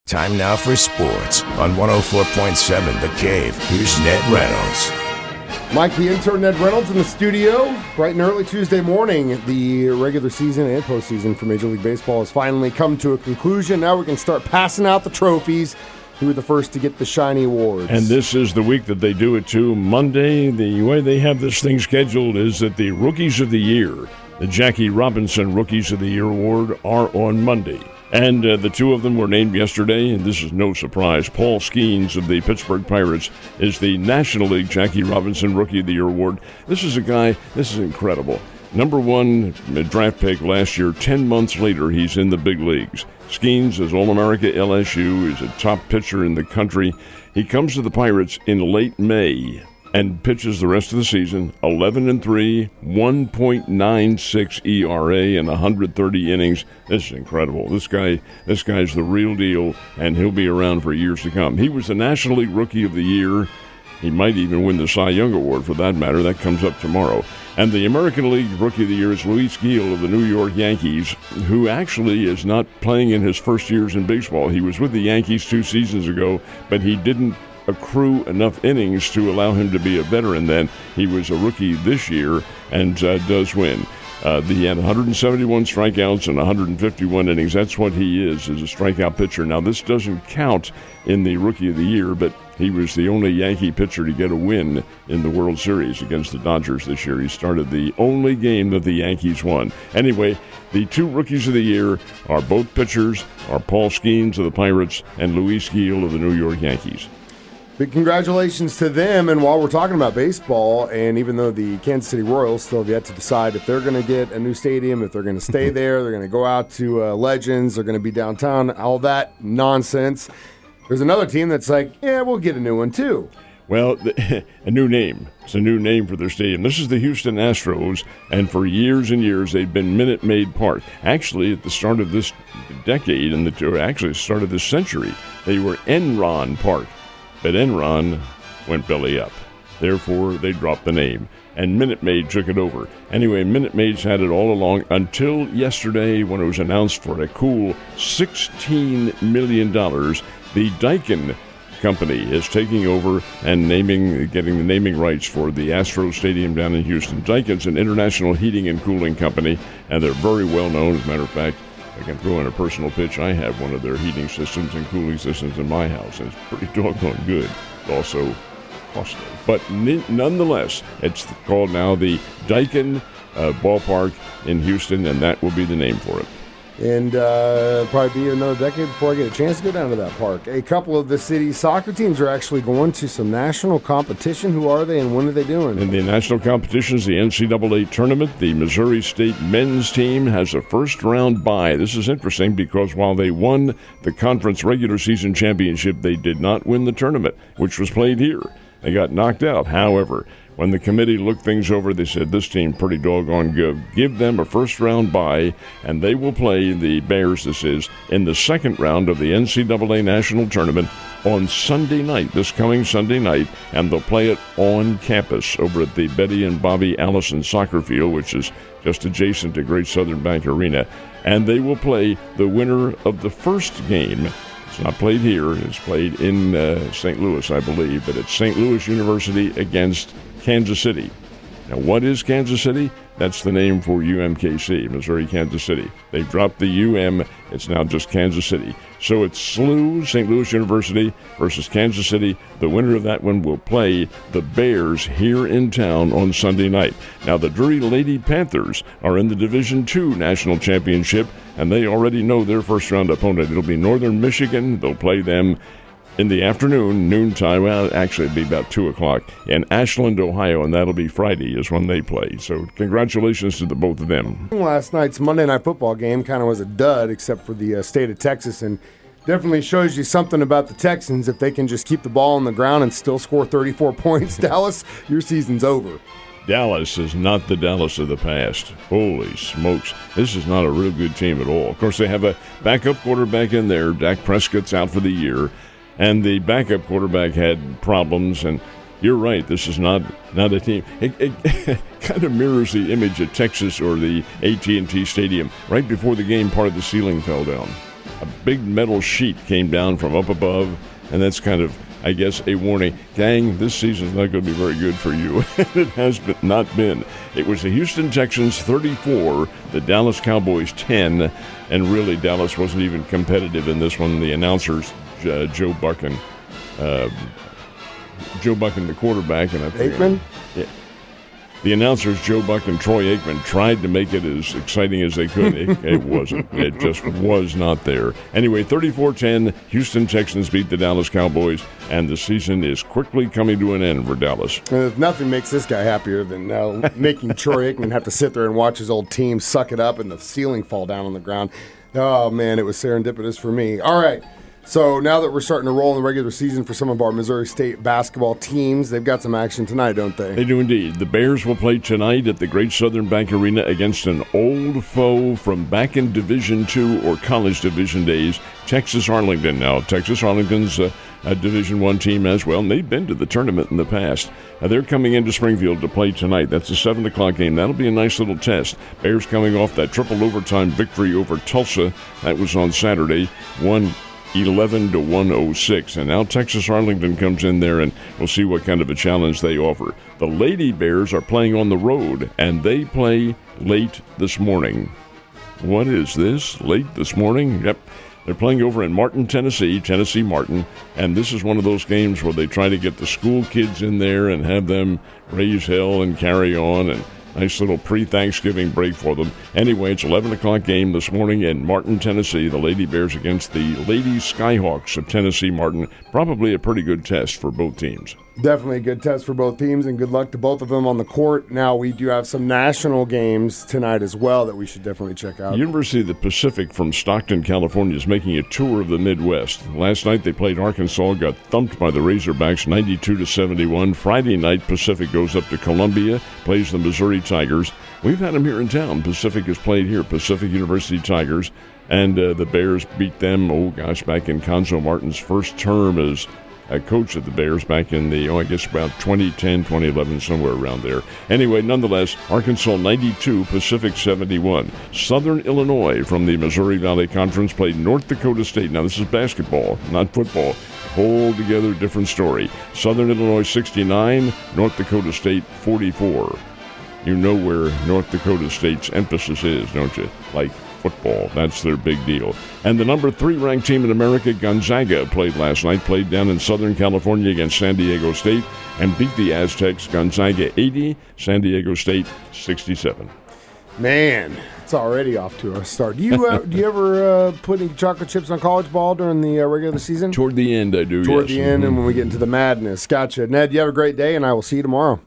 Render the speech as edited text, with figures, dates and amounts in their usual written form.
Time now for sports on 104.7 The Cave. Here's Ned Reynolds. Mike, the intern Ned Reynolds in the studio. Bright and early Tuesday morning, the regular season and postseason for Major League Baseball has finally come to a conclusion. Now we can start passing out the trophies. Who are the first to get the shiny awards? And this is the week that they do it too. Monday, the way they have this thing scheduled is that the Rookies of the Year, the Jackie Robinson Rookies of the Year Award, are on Monday. And the two of them were named yesterday, and this is no surprise. Paul Skeens of the Pittsburgh Pirates is the National League Jackie Robinson Rookie of the Year Award. This is a guy, this is incredible. Number one draft pick last year, 10 months later, he's in the big leagues. Skeens is All-America LSU, is a top pitcher in the country. He comes to the Pirates in late May and pitches the rest of the season, 11-3, 1.96 ERA and 130 innings. This is incredible. This guy's the real deal, and he'll be around for years to come. He was the National League Rookie of the Year. He might even win the Cy Young Award for that matter. That comes up tomorrow. And the American League Rookie of the Year is Luis Gil of the New York Yankees, who actually is not playing in his first years in baseball. He was with the Yankees 2 seasons ago, but he didn't accrue enough innings to allow him to be a veteran then. He was a rookie this year and does win. He had 171 strikeouts and 151 innings. That's what he is a strikeout pitcher. Now, this doesn't count in the Rookie of the Year, but he was the only Yankee pitcher to get a win in the World Series against the Dodgers this year. He started the only game that the Yankees won. Anyway, the two Rookies of the Year are both pitchers, are Paul Skeens of the Pirates and Luis Gil of the New York Yankees. Big congratulations to them. And while we're talking about baseball, and even though the Kansas City Royals still have yet to decide if they're going to get a new stadium, if they're going to stay there, they're going to go out to Legends, they're going to be downtown, all that nonsense. There's another team that's like, yeah, we'll get a new one too. Well, a new name. It's a new name for their stadium. This is the Houston Astros, and for years and years they've been Minute Maid Park. Actually, at the start of this decade, actually the start of this century, they were Enron Park. But Enron went belly up. Therefore, they dropped the name, and Minute Maid took it over. Anyway, Minute Maid's had it all along until yesterday when it was announced for a cool $16 million. The Daikin Company is taking over and getting the naming rights for the Astros Stadium down in Houston. Daikin's an international heating and cooling company, and they're very well known. As a matter of fact, I can throw in a personal pitch. I have one of their heating systems and cooling systems in my house, and it's pretty doggone good. It's also costly. But nonetheless, it's called now the Daikin Ballpark in Houston, and that will be the name for it. And probably be another decade before I get a chance to go down to that park. A couple of the city's soccer teams are actually going to some national competition. Who are they, and when are they doing? In the national competitions, the NCAA tournament, the Missouri State men's team has a first-round bye. This is interesting because while they won the conference regular season championship, they did not win the tournament, which was played here. They got knocked out. However, when the committee looked things over, they said, this team pretty doggone good. Give them a first-round bye, and they will play the Bears, in the second round of the NCAA National Tournament on Sunday night, this coming Sunday night, and they'll play it on campus over at the Betty and Bobby Allison Soccer Field, which is just adjacent to Great Southern Bank Arena. And they will play the winner of the first game. It's not played here. It's played in St. Louis, I believe, but it's St. Louis University against Kansas City. Now, what is Kansas City? That's the name for UMKC, Missouri, Kansas City. They've dropped the UM. It's now just Kansas City. So it's SLU, St. Louis University, versus Kansas City. The winner of that one will play the Bears here in town on Sunday night. Now, the Drury Lady Panthers are in the Division II National Championship, and they already know their first-round opponent. It'll be Northern Michigan. They'll play them in the afternoon, noontime. Well, actually, it'll be about 2 o'clock in Ashland, Ohio, and that'll be Friday is when they play. So congratulations to the both of them. Last night's Monday Night Football game kind of was a dud, except for the state of Texas, and definitely shows you something about the Texans. If they can just keep the ball on the ground and still score 34 points, Dallas, your season's over. Dallas is not the Dallas of the past. Holy smokes. This is not a real good team at all. Of course, they have a backup quarterback in there. Dak Prescott's out for the year. And the backup quarterback had problems, and you're right, this is not a team. It kind of mirrors the image at Texas or the AT&T Stadium. Right before the game, part of the ceiling fell down. A big metal sheet came down from up above, and that's kind of, I guess, a warning. Gang, this season's not going to be very good for you. It has not been. It was the Houston Texans 34, the Dallas Cowboys 10, and really Dallas wasn't even competitive in this one. The announcers, Joe Bucken, the quarterback, and I think Aikman? Yeah. The announcers, Joe Buck and Troy Aikman, tried to make it as exciting as they could. It wasn't. It just was not there. Anyway, 34-10, Houston Texans beat the Dallas Cowboys, and the season is quickly coming to an end for Dallas. Nothing makes this guy happier than making Troy Aikman have to sit there and watch his old team suck it up and the ceiling fall down on the ground. Oh, man, it was serendipitous for me. All right. So now that we're starting to roll in the regular season for some of our Missouri State basketball teams, they've got some action tonight, don't they? They do indeed. The Bears will play tonight at the Great Southern Bank Arena against an old foe from back in Division II or College Division days, Texas Arlington. Now, Texas Arlington's a Division I team as well, and they've been to the tournament in the past. They're coming into Springfield to play tonight. That's a 7 o'clock game. That'll be a nice little test. Bears coming off that triple overtime victory over Tulsa. That was on Saturday. 111-106, and now Texas Arlington comes in there, and we'll see what kind of a challenge they offer. The Lady Bears are playing on the road, and they play late this morning. What is this? Late this morning? Yep. They're playing over in Martin, Tennessee Martin, and this is one of those games where they try to get the school kids in there and have them raise hell and carry on, and nice little pre-Thanksgiving break for them. Anyway, it's 11 o'clock game this morning in Martin, Tennessee. The Lady Bears against the Lady Skyhawks of Tennessee Martin. Probably a pretty good test for both teams. Definitely a good test for both teams, and good luck to both of them on the court. Now, we do have some national games tonight as well that we should definitely check out. University of the Pacific from Stockton, California is making a tour of the Midwest. Last night they played Arkansas, got thumped by the Razorbacks 92-71. Friday night, Pacific goes up to Columbia, plays the Missouri Tigers. We've had them here in town. Pacific has played here, Pacific University Tigers, and the Bears beat them, back in Conzo Martin's first term as a coach of the Bears back in the, about 2010, 2011, somewhere around there. Anyway, nonetheless, Arkansas 92, Pacific 71. Southern Illinois from the Missouri Valley Conference played North Dakota State. Now, this is basketball, not football. Whole together different story. Southern Illinois 69, North Dakota State 44. You know where North Dakota State's emphasis is, don't you? Like football. That's their big deal. And the number 3 ranked team in America, Gonzaga, played last night, played down in Southern California against San Diego State, and beat the Aztecs. Gonzaga 80, San Diego State 67. Man, it's already off to a start. Do you ever put any chocolate chips on college ball during the regular season? Toward the end, I do, Toward the end, and when we get into the madness. Gotcha. Ned, you have a great day, and I will see you tomorrow.